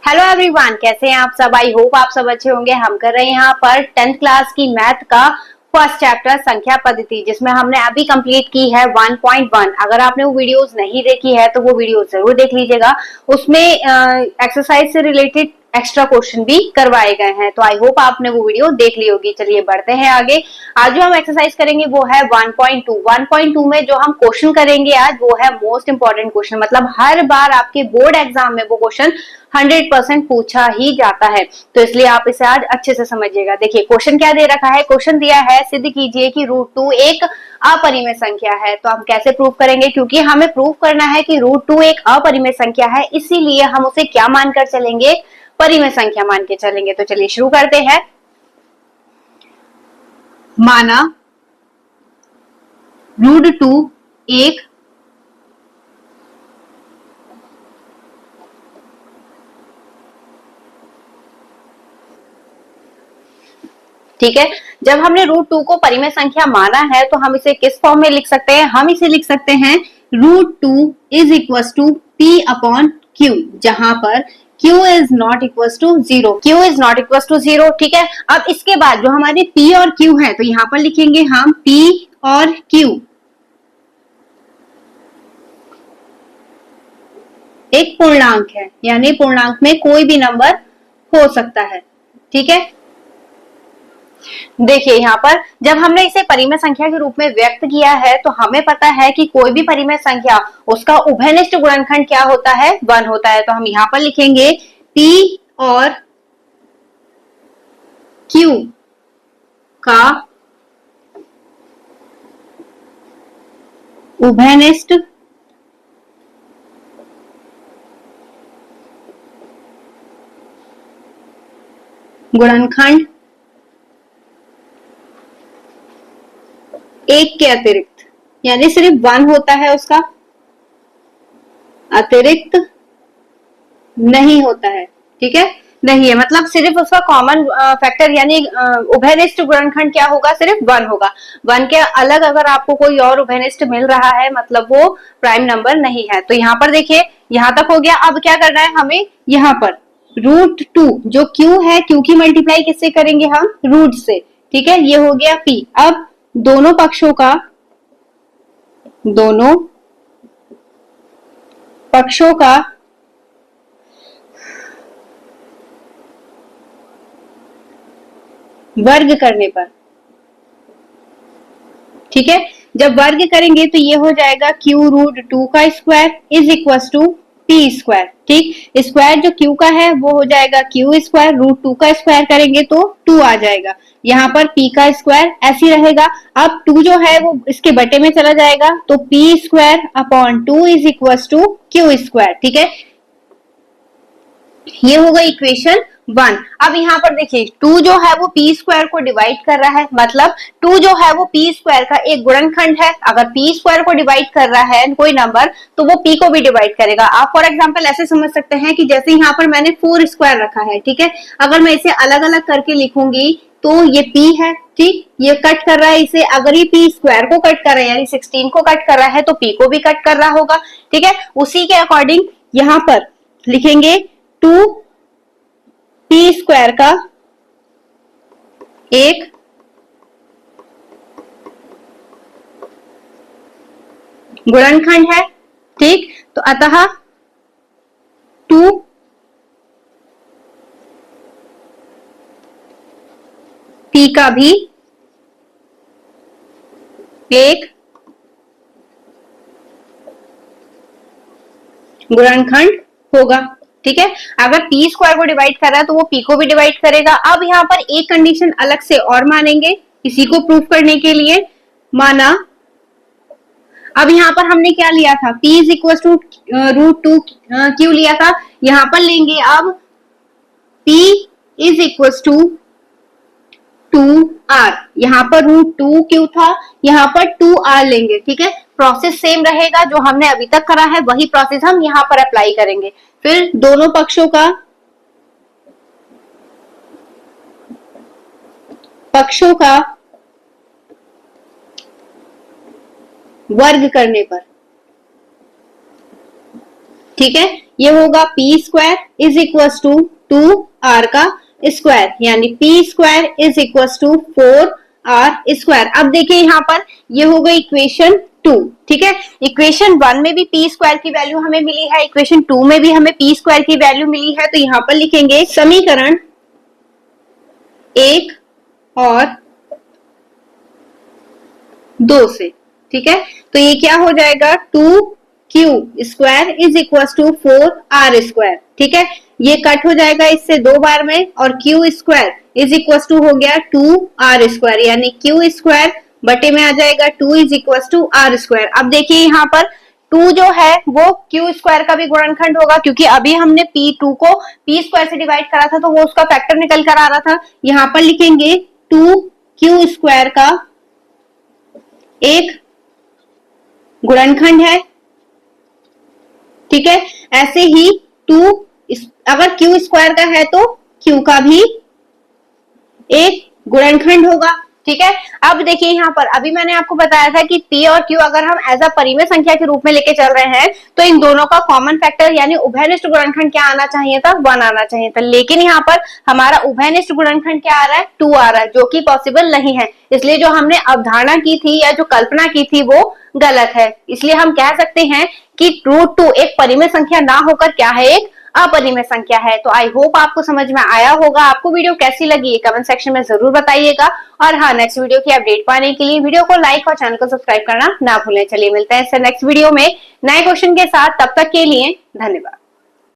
Hello everyone, कैसे हैं आप सब। आई होप आप सब अच्छे होंगे। हम कर रहे हैं यहाँ पर 10th क्लास की मैथ का फर्स्ट चैप्टर संख्या पद्धति, जिसमें हमने अभी कंप्लीट की है 1.1। अगर आपने वो वीडियोस नहीं देखी है तो वो वीडियो जरूर देख लीजिएगा। उसमें एक्सरसाइज से रिलेटेड एक्स्ट्रा क्वेश्चन भी करवाए गए हैं, तो आई होप आपने वो वीडियो देख ली होगी। चलिए बढ़ते हैं आगे। आज जो हम एक्सरसाइज करेंगे वो है 1.2। 1.2 में जो हम क्वेश्चन करेंगे आज वो है मोस्ट इंपॉर्टेंट क्वेश्चन, मतलब हर बार आपके बोर्ड एग्जाम में वो क्वेश्चन 100% पूछा ही जाता है, तो इसलिए आप इसे आज अच्छे से समझिएगा। देखिए क्वेश्चन क्या दे रखा है। क्वेश्चन दिया है सिद्ध कीजिए कि √2 एक अपरिमेय संख्या है। तो हम कैसे प्रूव करेंगे, क्योंकि हमें प्रूव करना है कि √2 एक अपरिमेय संख्या है, इसीलिए हम उसे क्या मानकर चलेंगे, परिमेय संख्या मान के चलेंगे। तो चलिए शुरू करते हैं। माना √2 एक ठीक है। जब हमने √2 को परिमेय संख्या माना है तो हम इसे किस फॉर्म में लिख सकते हैं। हम इसे लिख सकते हैं √2 is equal to P upon Q, जहां पर Q is not equal to 0। Q is not equal to 0, ठीक है। अब इसके बाद जो हमारे P और Q है, तो यहां पर लिखेंगे हम P और Q एक पूर्णांक है, यानी पूर्णांक में कोई भी नंबर हो सकता है, ठीक है। देखिए यहाँ पर जब हमने इसे परिमेय संख्या के रूप में व्यक्त किया है तो हमें पता है कि कोई भी परिमेय संख्या उसका उभयनिष्ठ गुणनखंड क्या होता है, 1 होता है। तो हम यहाँ पर लिखेंगे P और Q का उभयनिष्ठ गुणनखंड एक के अतिरिक्त, यानी सिर्फ 1 होता है, उसका अतिरिक्त नहीं होता है, ठीक है। नहीं है मतलब सिर्फ उसका कॉमन फैक्टर यानी उभयनिष्ठ गुणनखंड क्या होगा, सिर्फ 1 होगा। 1 के अलग अगर आपको कोई और उभयनिष्ठ मिल रहा है मतलब वो प्राइम नंबर नहीं है। तो यहाँ पर देखिए यहाँ तक हो गया। अब क्या करना है हमें, यहाँ पर √2 जो Q है, Q की मल्टीप्लाई किससे करेंगे हम, रूट से, ठीक है। ये हो गया P। अब दोनों पक्षों का वर्ग करने पर, ठीक है। जब वर्ग करेंगे तो ये हो जाएगा Q√2 का square is equal to P square, ठीक। स्क्वायर जो Q का है वो हो जाएगा Q स्क्वायर, √2 का स्क्वायर करेंगे तो 2 आ जाएगा। यहाँ पर P का स्क्वायर ऐसे ही रहेगा। अब 2 जो है वो इसके बटे में चला जाएगा, तो P square upon 2 is equal to Q square, ठीक है। ये होगा इक्वेशन 1। अब यहाँ पर देखिए 2 जो है वो P स्क्वायर को डिवाइड कर रहा है, मतलब 2 जो है वो P स्क्वायर का एक गुणनखंड है। अगर P स्क्वायर को डिवाइड कर रहा है कोई नंबर तो वो P को भी डिवाइड करेगा। आप फॉर एग्जांपल ऐसे समझ सकते हैं कि जैसे यहाँ पर मैंने 4 स्क्वायर रखा है, ठीक है। अगर मैं इसे अलग अलग करके लिखूंगी तो ये P है, ठीक। ये कट कर रहा है इसे, अगर ये P स्क्वायर को कट कर रहा है यानी 16 को कट कर रहा है तो P को भी कट कर रहा होगा, ठीक है। उसी के अकॉर्डिंग यहाँ पर लिखेंगे 2 P स्क्वायर का एक गुणनखंड है, ठीक। तो अतः 2 P का भी एक गुणनखंड होगा, ठीक है। अगर P स्क्वायर को डिवाइड कर रहा है तो वो P को भी डिवाइड करेगा। अब यहाँ पर एक कंडीशन अलग से और मानेंगे इसी को प्रूफ करने के लिए। माना अब यहाँ पर हमने क्या लिया था, P is equal to √2 Q लिया था। यहाँ पर लेंगे अब P is equal to 2R। यहाँ पर √2 Q था, यहाँ पर 2R लेंगे, ठीक है। प्रोसेस सेम रहेगा, जो हमने अभी तक करा है वही प्रोसेस हम यहाँ पर अप्लाई करेंगे। फिर दोनों पक्षों का वर्ग करने पर, ठीक है, ये होगा P square is equal to 2r का स्क्वायर, यानी P square is equal to 4r square. अब देखिए यहाँ पर ये हो गई इक्वेशन 2। ठीक है, इक्वेशन 1 में भी पी स्क्वायर की वैल्यू हमें मिली है, इक्वेशन 2 में भी हमें पी स्क्वायर की वैल्यू मिली है। तो यहाँ पर लिखेंगे समीकरण 1 और 2 से। ठीक है, तो ये क्या हो जाएगा 2q square is equal to 4r square. ठीक है, ये कट हो जाएगा इससे 2 बार में, और q square is equal to हो गया 2r स्क्वायर, यानी q स्क्वायर बटे में आ जाएगा 2 is equal to r square. अब देखिए यहाँ पर 2 जो है वो q स्क्वायर का भी गुणनखंड होगा, क्योंकि अभी हमने p2 को p स्क्वायर से डिवाइड करा था तो वो उसका फैक्टर निकल कर आ रहा था। यहाँ पर लिखेंगे 2q स्क्वायर का एक गुणनखंड है। ठीक है, ऐसे ही 2 अगर q स्क्वायर का है तो q का भी एक गुणनखंड होगा। ठीक है, अब देखिए यहाँ पर अभी मैंने आपको बताया था कि p और q अगर हम एज अ परिमेय संख्या के रूप में लेके चल रहे हैं तो इन दोनों का कॉमन फैक्टर यानी उभयनिष्ठ गुणनखंड क्या आना चाहिए था, 1 आना चाहिए था। लेकिन यहाँ पर हमारा उभयनिष्ठ गुणनखंड क्या आ रहा है, 2 आ रहा है, जो कि पॉसिबल नहीं है। इसलिए जो हमने अवधारणा की थी या जो कल्पना की थी वो गलत है। इसलिए हम कह सकते हैं कि √2 एक परिमेय संख्या ना होकर क्या है, एक अपरिमेय संख्या है। तो आई होप आपको समझ में आया होगा। आपको वीडियो कैसी लगी कमेंट सेक्शन में जरूर बताइएगा, और हाँ, नेक्स्ट वीडियो की अपडेट पाने के लिए वीडियो को लाइक और चैनल को सब्सक्राइब करना ना भूलें। चलिए मिलते हैं इससे नेक्स्ट वीडियो में नए क्वेश्चन के साथ, तब तक के लिए धन्यवाद।